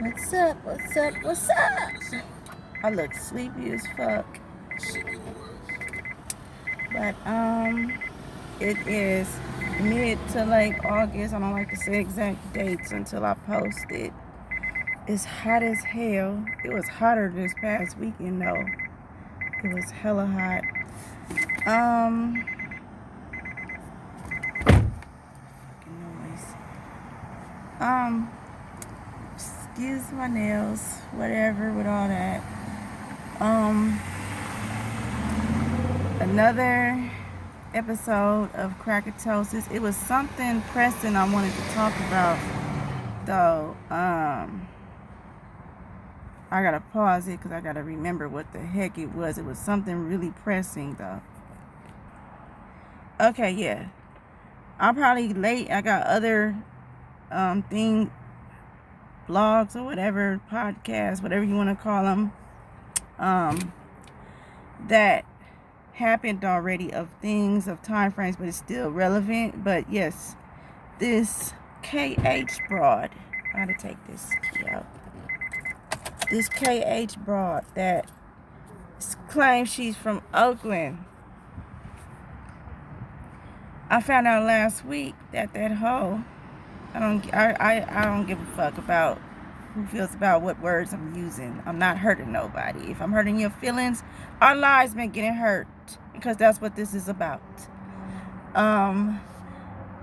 What's up? What's up? What's up? I look sleepy as fuck. But it is mid to late August. I don't like to say exact dates until I post it. It's hot as hell. It was hotter this past weekend though. It was hella hot. Fucking noise. Excuse my nails, whatever with all that. Another episode of crackertosis. It was something pressing I wanted to talk about though. I gotta pause it because I gotta remember what the heck it was. It was something really pressing though. Okay, yeah. I'm probably late. I got other blogs or whatever, podcasts, whatever you want to call them, that happened already, of things, of time frames, but it's still relevant. But yes, this KH broad, I gotta take this key out. This KH broad that claims she's from Oakland. I found out last week that hoe, I don't give a fuck about who feels about what words I'm using. I'm not hurting nobody. If I'm hurting your feelings, our lives been getting hurt, because that's what this is about.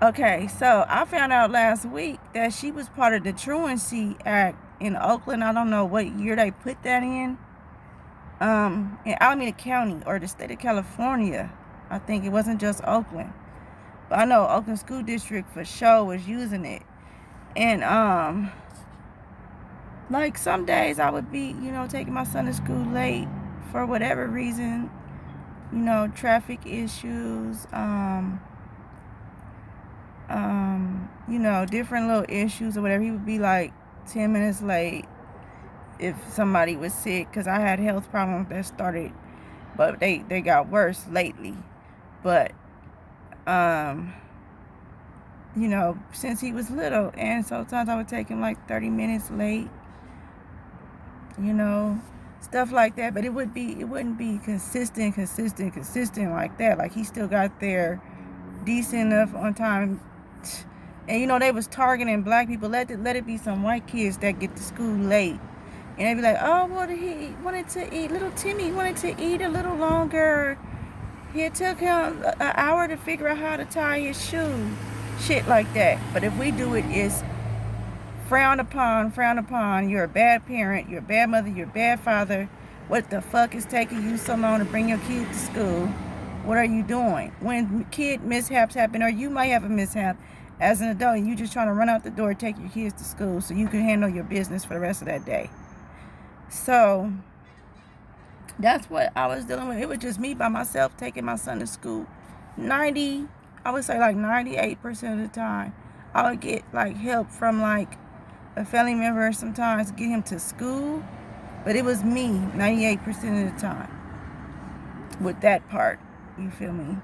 Okay, so I found out last week that she was part of the Truancy Act in Oakland. I don't know what year they put that in Alameda County or the state of California. I think it wasn't just Oakland, but I know Oakland School District for sure was using it. And like some days I would be, taking my son to school late for whatever reason, traffic issues, different little issues or whatever. He would be like 10 minutes late if somebody was sick, because I had health problems that started, but they got worse lately. But since he was little, and sometimes I would take him like 30 minutes late, stuff like that. But it wouldn't be consistent like that. Like, he still got there decent enough on time. And they was targeting black people. Let it be some white kids that get to school late, and they be like, oh, well, he wanted to eat. Little Timmy wanted to eat a little longer. It took him an hour to figure out how to tie his shoe. Shit like that. But if we do it, it's frowned upon. You're a bad parent. You're a bad mother. You're a bad father. What the fuck is taking you so long to bring your kid to school? What are you doing? When kid mishaps happen, or you might have a mishap as an adult, and you just trying to run out the door, take your kids to school so you can handle your business for the rest of that day. So that's what I was dealing with. It was just me by myself taking my son to school. I would say like 98% of the time, I would get like help from like a family member sometimes to get him to school. But it was me 98% of the time with that part. You feel me?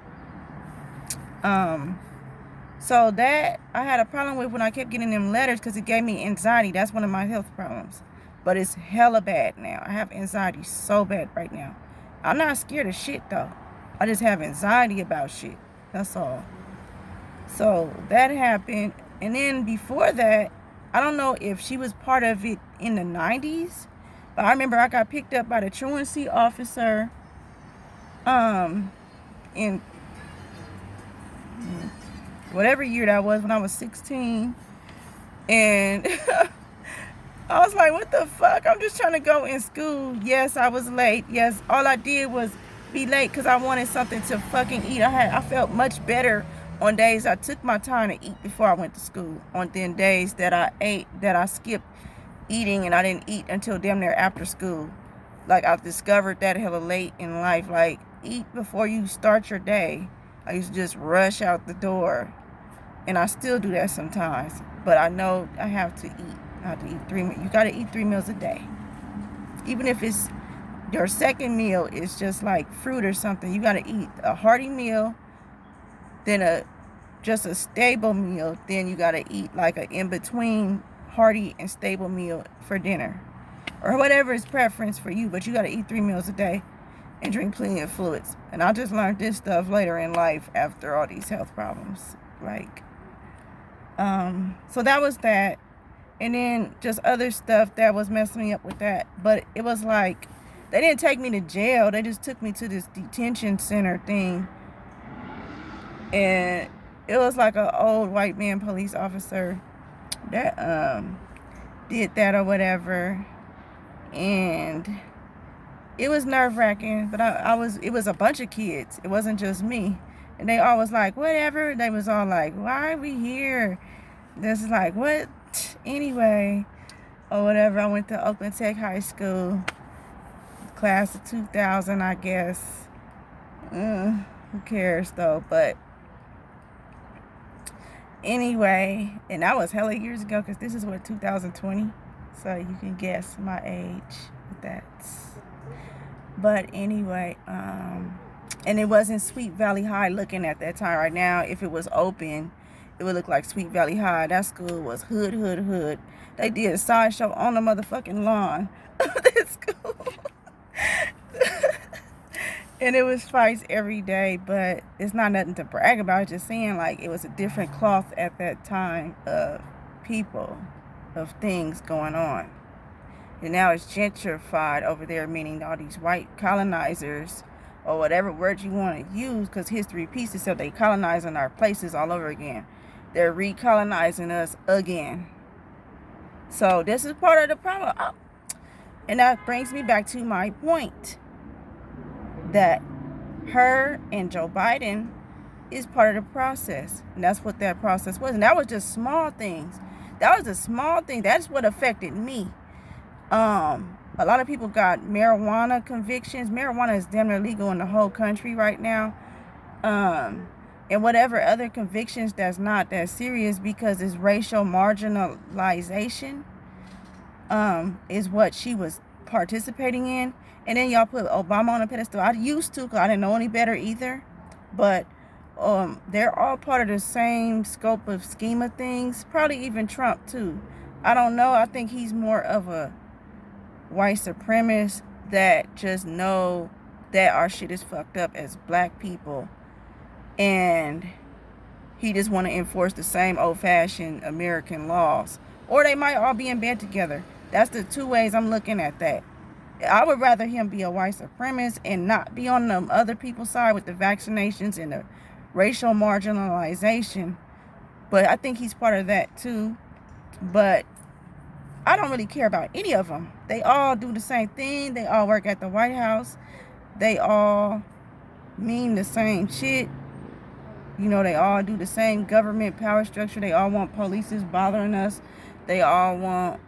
So that I had a problem with when I kept getting them letters, because it gave me anxiety. That's one of my health problems. But it's hella bad now. I have anxiety so bad right now. I'm not scared of shit though. I just have anxiety about shit. That's all. So that happened. And then before that, I don't know if she was part of it in the 90s, but I remember I got picked up by the truancy officer in whatever year that was, when I was 16. And I was like, what the fuck? I'm just trying to go in school. Yes, I was late. Yes, all I did was be late because I wanted something to fucking eat. I felt much better on days I took my time to eat before I went to school, on then days that I skipped eating and I didn't eat until damn near after school. Like, I discovered that hella late in life. Like, eat before you start your day. I used to just rush out the door, and I still do that sometimes. But I know I have to eat. I have to eat you gotta eat 3 meals a day. Even if it's your second meal is just like fruit or something, you gotta eat a hearty meal, then just a stable meal, then you gotta eat like an in-between hearty and stable meal for dinner. Or whatever is preference for you, but you got to eat 3 meals a day and drink plenty of fluids. And I just learned this stuff later in life after all these health problems. So that was that. And then just other stuff that was messing me up with that. But it was like, they didn't take me to jail. They just took me to this detention center thing. And it was like an old white man police officer that did that or whatever. And it was nerve-wracking, but it was a bunch of kids. It wasn't just me. And they all was like, whatever. They was all like, why are we here? This is like, what? Anyway, or whatever. I went to Oakland Tech High School, class of 2000, I guess. Who cares, though? But anyway, and that was hella years ago, because this is what, 2020? So you can guess my age with that. But anyway, and it wasn't Sweet Valley High looking at that time. Right now, if it was open, it would look like Sweet Valley High. That school was hood. They did a sideshow on the motherfucking lawn of that school. And it was fights every day, but it's not nothing to brag about. It's just saying, like, it was a different cloth at that time of people, of things going on. And now it's gentrified over there, meaning all these white colonizers, or whatever word you want to use, because history repeats itself. They colonizing our places all over again. They're recolonizing us again. So this is part of the problem. Oh. And that brings me back to my point, that her and Joe Biden is part of the process. And that's what that process was. And that was just small things. That was a small thing. That's what affected me. A lot of people got marijuana convictions. Marijuana is damn near legal in the whole country right now. And whatever other convictions that's not that serious, because it's racial marginalization, is what she was participating in. And then y'all put Obama on a pedestal. I used to, because I didn't know any better either. But they're all part of the same scope of scheme of things. Probably even Trump too. I don't know. I think he's more of a white supremacist that just know that our shit is fucked up as black people, and he just want to enforce the same old-fashioned American laws. Or they might all be in bed together. That's the two ways I'm looking at that. I would rather him be a white supremacist and not be on the other people's side with the vaccinations and the racial marginalization. But I think he's part of that too. But I don't really care about any of them. They all do the same thing. They all work at the White House. They all mean the same shit. You know, they all do the same government power structure. They all want police bothering us. They won't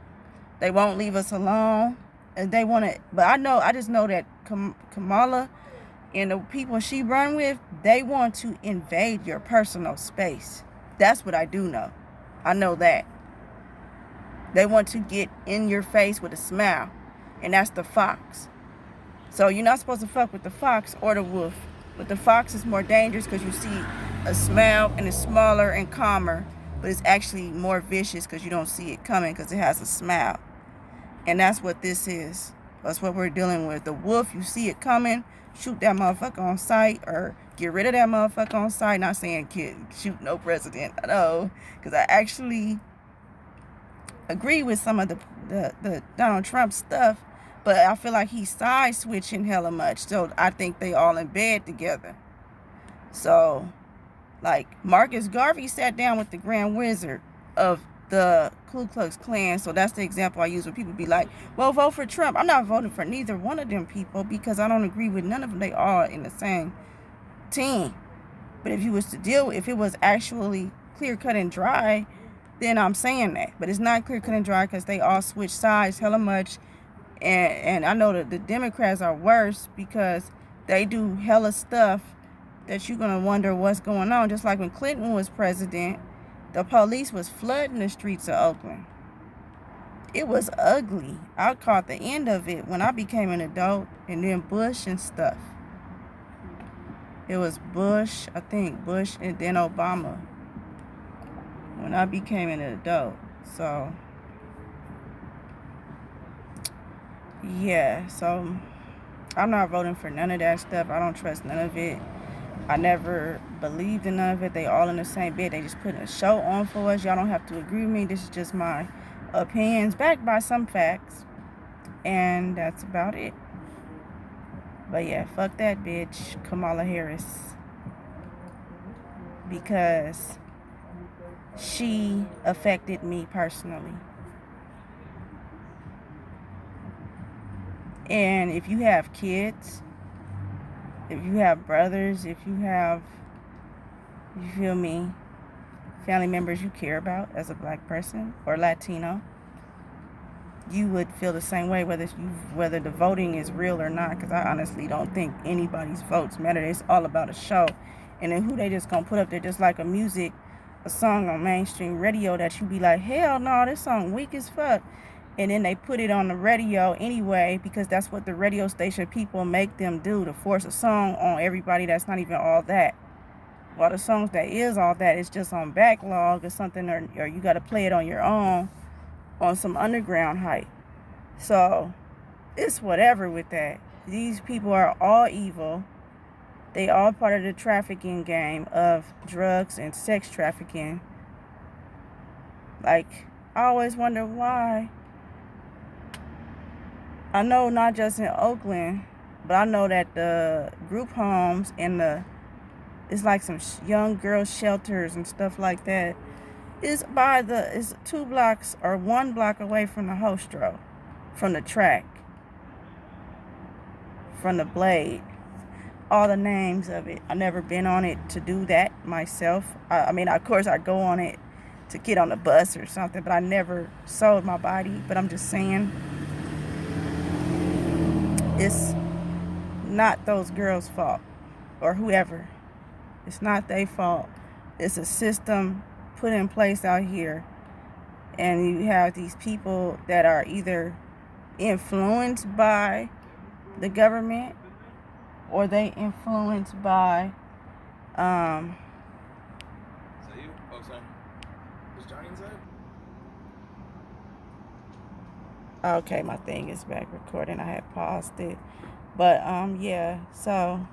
leave us alone. And they want to, but I just know that Kamala and the people she run with, they want to invade your personal space. That's what I do know. I know that. They want to get in your face with a smile. And that's the fox. So you're not supposed to fuck with the fox or the wolf. But the fox is more dangerous because you see a smile and it's smaller and calmer. But it's actually more vicious because you don't see it coming because it has a smile. And that's what this is. That's what we're dealing with. The wolf, you see it coming, shoot that motherfucker on sight, or get rid of that motherfucker on sight. Not saying shoot no president. I know. Because I actually agree with some of the Donald Trump stuff, but I feel like he's side switching hella much. So I think they all in bed together. So, like, Marcus Garvey sat down with the Grand Wizard of the Ku Klux Klan. So that's the example I use when people be like, well, vote for Trump. I'm not voting for neither one of them people because I don't agree with none of them. They all in the same team. But if it was actually clear cut and dry, then I'm saying that. But it's not clear cut and dry because they all switch sides hella much. And I know that the Democrats are worse because they do hella stuff that you're going to wonder what's going on. Just like when Clinton was president, the police was flooding the streets of Oakland. It was ugly. I caught the end of it when I became an adult, and then Bush and stuff. It was Bush, I think Bush, and then Obama when I became an adult. So yeah, so I'm not voting for none of that stuff. I don't trust none of it. I never believed in none of it. They all in the same bed. They just putting a show on for us. Y'all don't have to agree with me. This is just my opinions backed by some facts. And that's about it. But yeah, fuck that bitch, Kamala Harris. Because she affected me personally. And if you have kids, if you have brothers, if you have, you feel me, family members you care about as a black person or Latino, you would feel the same way whether the voting is real or not. Because I honestly don't think anybody's votes matter. It's all about a show, and then who they just gonna put up there, just like a song on mainstream radio that you be like, hell no, this song weak as fuck, and then they put it on the radio anyway because that's what the radio station people make them do, to force a song on everybody that's not even all that. Well, the songs that is all that is just on backlog or something, or you got to play it on your own on some underground hype. So it's whatever with that. These people are all evil. They all part of the trafficking game of drugs and sex trafficking. Like, I always wonder why. I know not just in Oakland, but I know that the group homes and it's like some young girls shelters and stuff like that is is 2 blocks or 1 block away from the Hostro, from the track, from the Blade, all the names of it. I never been on it to do that myself. I mean, of course, I go on it to get on the bus or something, but I never sold my body. But I'm just saying, it's not those girls' fault or whoever. It's not their fault. It's a system put in place out here, and you have these people that are either influenced by the government or they influenced by Is that you? Oh, sorry. Is Johnny inside? okay, my thing is back recording. I had paused it. But yeah, so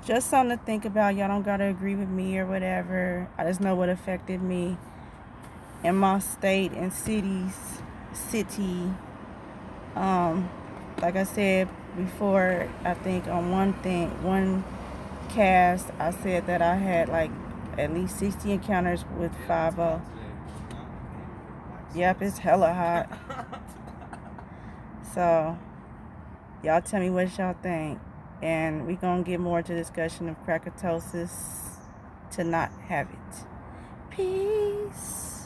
just something to think about. Y'all don't gotta agree with me or whatever. I just know what affected me in my state and city. Like I said before, I think on one cast, I said that I had like at least 60 encounters with 5-0. Yep, it's hella hot. So y'all tell me what y'all think, and we gonna get more into discussion of crackertosis to not have it. Peace.